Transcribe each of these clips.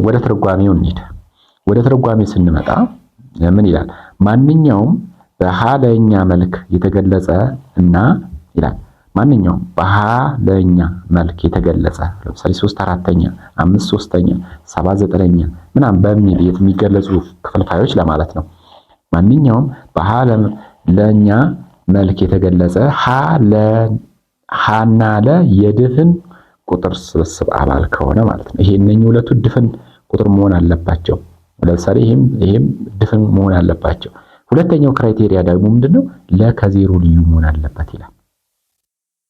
ወደ ትርጓሜው እንሂድ። ወደ ትርጓሜው ስንመጣ ምን ይላል? ማንኛውም በሃ ለኛ መልክ የተገለጸ እና ይላል ማንኛውም በሃ ለኛ መልክ የተገለጸ ለምሳሌ 3/4ኛ 5/3ኛ 7/9ኛ ምናምን በሚል የሚገለጹ ክፍልፋዮች ለማለት ነው። ማንኛውም በሃ ለኛ መልክ የተገለጸ ሃና ለ የድፍን ቁጥር ስብስብ አባል ከሆነ ማለት ነው። ይሄ እነኚህ ሁለቱ ድፍን ቁጥር መሆን አለባቸው። ለምሳሌ ይሄም ድፍን መሆን አለባቸው። ሁለተኛው ክራይቴሪያ ደግሞ ምንድነው? ለ ከዜሮ ልዩ መሆን አለበት ይላል።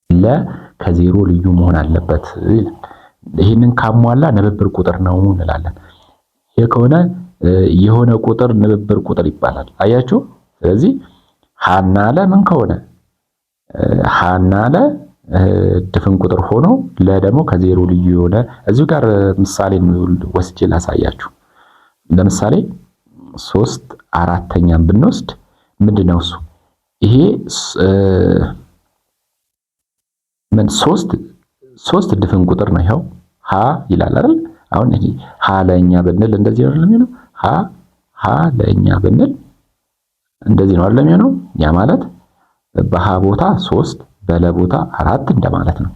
ለ ከዜሮ ልዩ መሆን አለበት። ይሄንን ካሟላ ንብብር ቁጥር ነው እንላለን። ይሄ ከሆነ የሆነ ቁጥር ንብብር ቁጥር ይባላል። አያችሁ? ስለዚህ ሃና ለ ምን ከሆነ ሃና ለ ድፍን ቁጥር ሆኖ ለ ደግሞ ከዜሮ ልዩ የሆነ እዚሁ ጋር ምሳሌ ወስጄ ላሳያችሁ። ለምሳሌ 3/4ኛን ብንወስድ ምንድነው እሱ? ይሄ ምን 3 ድፍን ቁጥር ነው። ይሄው ሃ ይላል አይደል? አሁን ይሄ ሃ ለኛ ብንል እንደዚህ ነው የሚሆነው። ሃ ለኛ ብንል እንደዚህ ነው አይደል የሚሆነው? ያ ማለት በሃ ቦታ 3 በለ ቦታ 4 እንደማለት ነው።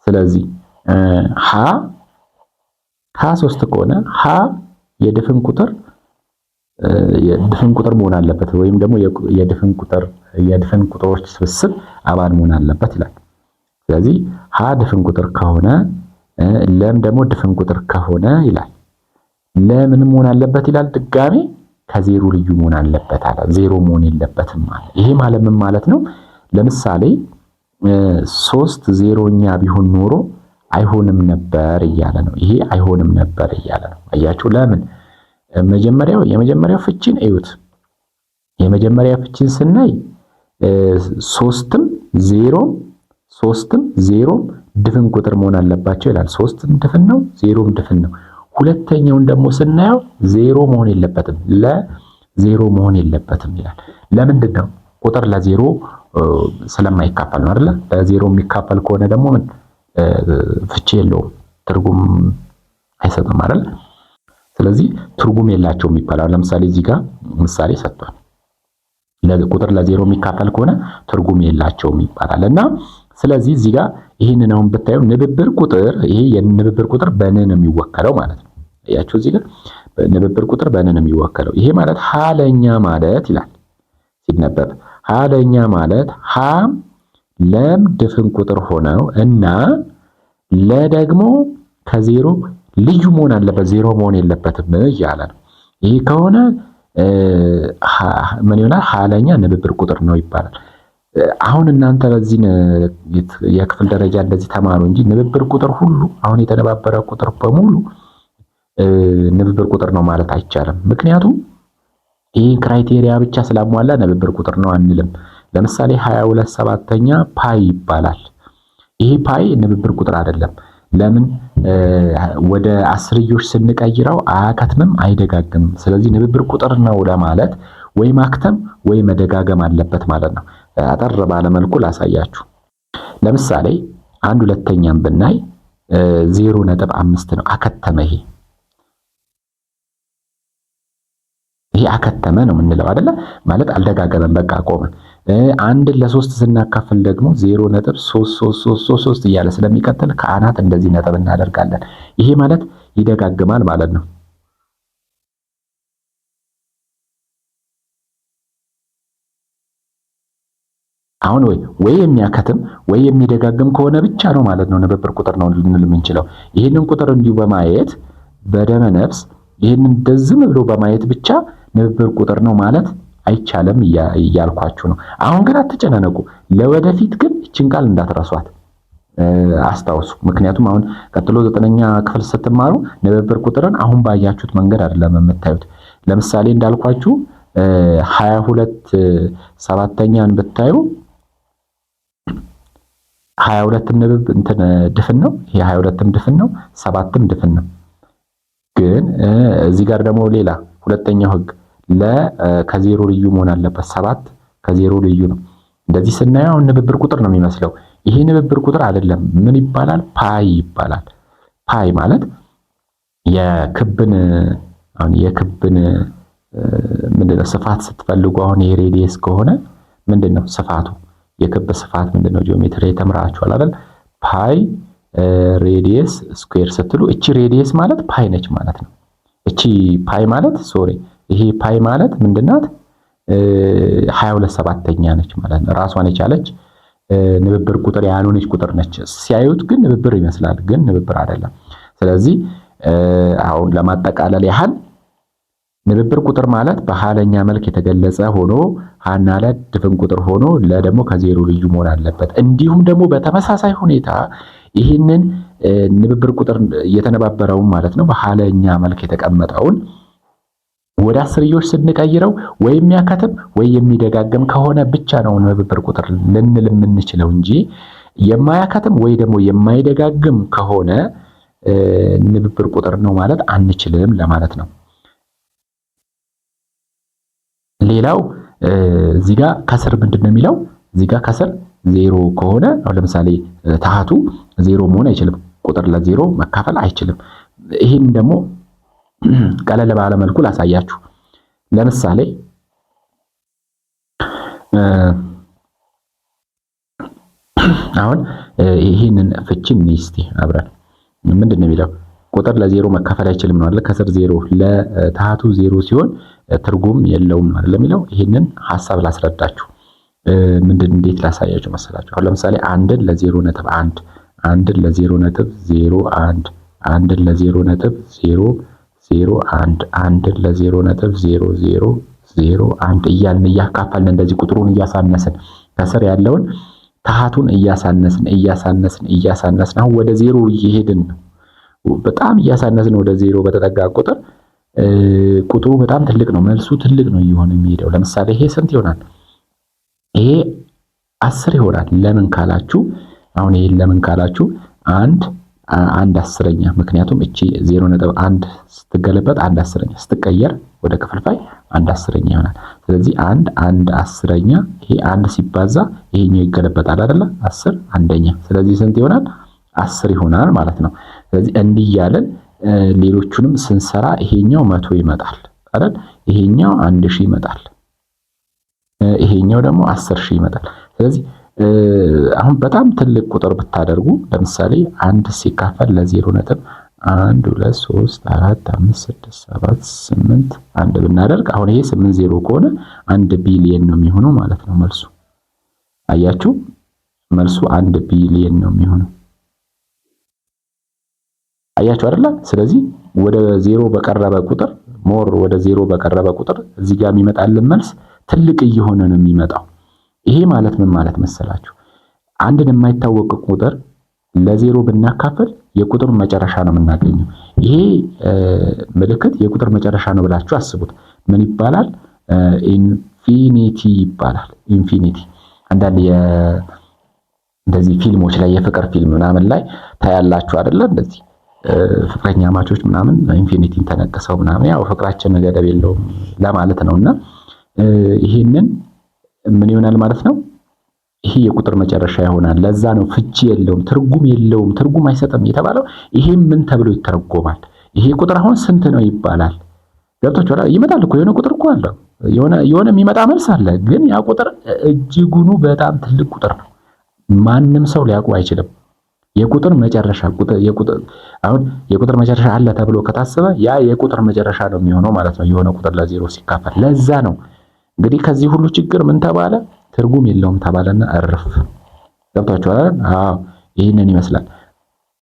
ስለዚህ ሃ 3 ከሆነ ሃ የድፍን ቁጥር መሆን አለበት ወይም ደግሞ የድፍን ቁጥሮች ስብስብ አባል መሆን አለበት ይላል። ስለዚህ ሃ ድፍን ቁጥር ከሆነ ለም ደግሞ ድፍን ቁጥር ከሆነ ይላል ለምን መሆን አለበት ይላል። ድጋሜ ከዜሮ ልዩ መሆን አለበት አለ። ዜሮ መሆን የለበትም ማለት ይሄ ማለት ምን ማለት ነው? ለምሳሌ 3 ዜሮኛ ቢሆን ኖሮ አይሆንም ነበር እያለ ነው። ይሄ አይሆንም ነበር እያለ ነው። አያችሁ? ለምን? የመጀመሪያው ፍቺን እዩት። የመጀመሪያ ፍቺን ስናይ 3ም 0ም ድፍን ቁጥር መሆን አለባቸው ይላል። 3ም ድፍን ነው፣ 0ም ድፍን ነው። ሁለተኛውን ደግሞ ስናየው 0 መሆን የለበትም፣ ለ0 መሆን የለበትም ይላል። ለምንድን ነው? ቁጥር ለ0 ስለማይካፈል ነው አይደል? ለ0 የሚካፈል ከሆነ ደግሞ ምን ፍቺ የለውም፣ ትርጉም አይሰጥም አይደል? ስለዚህ ትርጉም የላቸውም ይባላል። ለምሳሌ እዚህ ጋር ምሳሌ ሰጥቷል። ቁጥር ለ0 የሚካፈል ከሆነ ትርጉም የላቸውም ይባላል። እና ስለዚህ እዚህ ጋር ይሄንን አሁን ብታዩ ንብብር ቁጥር ይሄ የንብብር ቁጥር በን ነው የሚወከለው ማለት ነው። አያችሁ? እዚህ ጋር ንብብር ቁጥር በን ነው የሚወከለው። ይሄ ማለት ሃ ለኛ ማለት ይላል ሲነበብ ሃ ለኛ ማለት ሃ ለም ድፍን ቁጥር ሆነው እና ለ ደግሞ ከዜሮ ልዩ መሆን አለበት፣ ዜሮ መሆን የለበትም እያለ ነው። ይሄ ከሆነ ምን ይሆናል? ሃ ለኛ ንብብር ቁጥር ነው ይባላል። አሁን እናንተ በዚህ የክፍል ደረጃ እንደዚህ ተማሩ እንጂ ንብብር ቁጥር ሁሉ አሁን የተነባበረ ቁጥር በሙሉ ንብብር ቁጥር ነው ማለት አይቻልም። ምክንያቱም ይህ ክራይቴሪያ ብቻ ስላሟላ ንብብር ቁጥር ነው አንልም። ለምሳሌ 22/7ኛ ፓይ ይባላል። ይሄ ፓይ ንብብር ቁጥር አይደለም። ለምን? ወደ አስርዮሽ ስንቀይረው አያከትምም፣ አይደጋግምም። ስለዚህ ንብብር ቁጥር ነው ለማለት ወይ ማክተም ወይ መደጋገም አለበት ማለት ነው። አጠር ባለ መልኩ ላሳያችሁ። ለምሳሌ 1/2ኛን ብናይ 0.5 ነው። አከተመ። ይሄ አከተመ ነው የምንለው አይደለ? ማለት አልደጋገመም፣ በቃ ቆመ። 1 ለ3 ስናካፍል ደግሞ 0.3333 እያለ ስለሚቀጥል ከአናት እንደዚህ ነጥብ እናደርጋለን። ይሄ ማለት ይደጋግማል ማለት ነው። አሁን ወይ የሚያከትም ወይ የሚደጋግም ከሆነ ብቻ ነው ማለት ነው ንብብር ቁጥር ነው ልንል የምንችለው። ይህንን ቁጥር እንዲሁ በማየት በደመ ነፍስ ይህንን ዝም ብሎ በማየት ብቻ ንብብር ቁጥር ነው ማለት አይቻልም እያልኳችሁ ነው። አሁን ግን አትጨናነቁ። ለወደፊት ግን እችን ቃል እንዳትረሷት አስታውሱ። ምክንያቱም አሁን ቀጥሎ 9ኛ ክፍል ስትማሩ ንብብር ቁጥርን አሁን ባያችሁት መንገድ አይደለም የምታዩት። ለምሳሌ እንዳልኳችሁ 22/7ኛን ብታዩ 22ም ድፍን ነው። ይሄ 22ም ድፍን ነው፣ 7ም ድፍን ነው። ግን እዚህ ጋር ደግሞ ሌላ ሁለተኛው ህግ ከዜሮ ልዩ መሆን አለበት። 7 ከዜሮ ልዩ ነው። እንደዚህ ስናየው ንብብር ቁጥር ነው የሚመስለው። ይሄ ንብብር ቁጥር አይደለም። ምን ይባላል? ፓይ ይባላል። ፓይ ማለት የክብን ምንድነው ስፋት ስትፈልጉ አሁን የሬዲየስ ከሆነ ምንድነው ስፋቱ የክብ ስፋት ምንድነው? ጂኦሜትሪ ተምራችኋል አይደል? ፓይ ሬዲየስ ስኩዌር ስትሉ እቺ ሬዲየስ ማለት ፓይ ነች ማለት ነው። እቺ ፓይ ማለት ይሄ ፓይ ማለት ምንድናት? 22/7 ነች ማለት ነው። ራሷን የቻለች ንብብር ቁጥር ያልሆነች ቁጥር ነች። ሲያዩት ግን ንብብር ይመስላል፣ ግን ንብብር አይደለም። ስለዚህ አሁን ለማጠቃለል ያህል ንብብር ቁጥር ማለት በሃለኛ መልክ የተገለጸ ሆኖ ሃና ለ ድፍን ቁጥር ሆኖ ለደግሞ ከዜሮ ልዩ መሆን አለበት። እንዲሁም ደግሞ በተመሳሳይ ሁኔታ ይህንን ንብብር ቁጥር እየተነባበረው ማለት ነው በሃለኛ መልክ የተቀመጠውን ወደ አስርዮሽ ስንቀይረው ወይ የሚያከትም ወይ የሚደጋገም ከሆነ ብቻ ነው ንብብር ቁጥር ልንል የምንችለው እንጂ የማያከትም ወይ ደግሞ የማይደጋግም ከሆነ ንብብር ቁጥር ነው ማለት አንችልም ለማለት ነው። ሌላው እዚህ ጋር ከስር ምንድነው የሚለው? እዚህ ጋር ከስር ዜሮ ከሆነ አሁን ለምሳሌ ታሃቱ ዜሮ መሆን አይችልም። ቁጥር ለዜሮ መካፈል አይችልም። ይሄን ደግሞ ቀለል ባለ መልኩ ላሳያችሁ። ለምሳሌ አሁን ይሄንን ፍቺን እስቲ አብረን ምንድነው የሚለው? ቁጥር ለዜሮ መካፈል አይችልም ነው አይደል? ከስር ዜሮ ለታሃቱ ዜሮ ሲሆን ትርጉም የለውም ነው አይደል የሚለው። ይሄንን ሐሳብ ላስረዳችሁ። እንዴት ላሳያችሁ መሰላችሁ? አሁን ለምሳሌ አንድን ለ0.1 አንድን ለ0.01 አንድን ለ0.001 አንድን ለ0.0001 እያልን እያካፈልን እንደዚህ ቁጥሩን እያሳነስን ከስር ያለውን ታሃቱን እያሳነስን አሁን ወደ ዜሮ እየሄድን ነው። በጣም እያሳነስን ወደ ዜሮ በተጠጋ ቁጥር ቁጥሩ በጣም ትልቅ ነው፣ መልሱ ትልቅ ነው እየሆነ የሚሄደው። ለምሳሌ ይሄ ስንት ይሆናል? ይሄ 10 ይሆናል። ለምን ካላችሁ አሁን ይሄን ለምን ካላችሁ አንድ አስረኛ፣ ምክንያቱም እቺ 0.1 ስትገለበጥ 1 አስረኛ ስትቀየር ወደ ክፍልፋይ 1 አስረኛ ይሆናል። ስለዚህ አንድ አስረኛ ይሄ አንድ ሲባዛ ይሄኛው ይገለበጣል አይደለ? 10 አንደኛ። ስለዚህ ስንት ይሆናል? 10 ይሆናል ማለት ነው። ስለዚህ እንዲህ ያለን ሌሎቹንም ስንሰራ ይሄኛው 100 ይመጣል አይደል? ይሄኛው 1000 ይመጣል። ይሄኛው ደግሞ 10000 ይመጣል። ስለዚህ አሁን በጣም ትልቅ ቁጥር ብታደርጉ ለምሳሌ 1 ሲካፈል ለ0.1 2 3 4 5 6 7 8 1 ብናደርግ አሁን ይሄ 80 ከሆነ 1 ቢሊየን ነው የሚሆነው ማለት ነው መልሱ። አያችሁ? መልሱ 1 ቢሊየን ነው የሚሆነው። አያችሁ አይደል? ስለዚህ ወደ ዜሮ በቀረበ ቁጥር ወደ ዜሮ በቀረበ ቁጥር እዚህ ጋር የሚመጣልን መልስ ትልቅ እየሆነ ነው የሚመጣው። ይሄ ማለት ምን ማለት መሰላችሁ? አንድን የማይታወቅ ቁጥር ለዜሮ ብናካፍል የቁጥር መጨረሻ ነው የምናገኘው። ይሄ ምልክት የቁጥር መጨረሻ ነው ብላችሁ አስቡት። ምን ይባላል? ኢንፊኒቲ ይባላል። ኢንፊኒቲ አንዳንድ እንደዚህ ፊልሞች ላይ የፍቅር ፊልም ምናምን ላይ ታያላችሁ አይደለ? እንደዚህ ፍቅረኛ ማቾች ምናምን ኢንፊኒቲን ተነቅሰው ምናምን ያው ፍቅራችን ገደብ የለውም ለማለት ነውና ይሄንን ምን ይሆናል ማለት ነው? ይሄ የቁጥር መጨረሻ ይሆናል። ለዛ ነው ፍቺ የለውም፣ ትርጉም የለውም፣ ትርጉም አይሰጥም የተባለው። ይሄም ምን ተብሎ ይተረጎማል? ይሄ ቁጥር አሁን ስንት ነው ይባላል። ገብቶቻል? ይመጣል እኮ የሆነ ቁጥር እኮ አለ፣ የሆነ የሚመጣ መልስ አለ። ግን ያ ቁጥር እጅጉኑ በጣም ትልቅ ቁጥር ነው። ማንም ሰው ሊያውቀው አይችልም። የቁጥር መጨረሻ አሁን የቁጥር መጨረሻ አለ ተብሎ ከታሰበ ያ የቁጥር መጨረሻ ነው የሚሆነው ማለት ነው፣ የሆነ ቁጥር ለዜሮ ሲካፈል። ለዛ ነው እንግዲህ ከዚህ ሁሉ ችግር ምን ተባለ? ትርጉም የለውም ተባለና እርፍ። ገብታችኋል? አዎ ይህንን ይመስላል።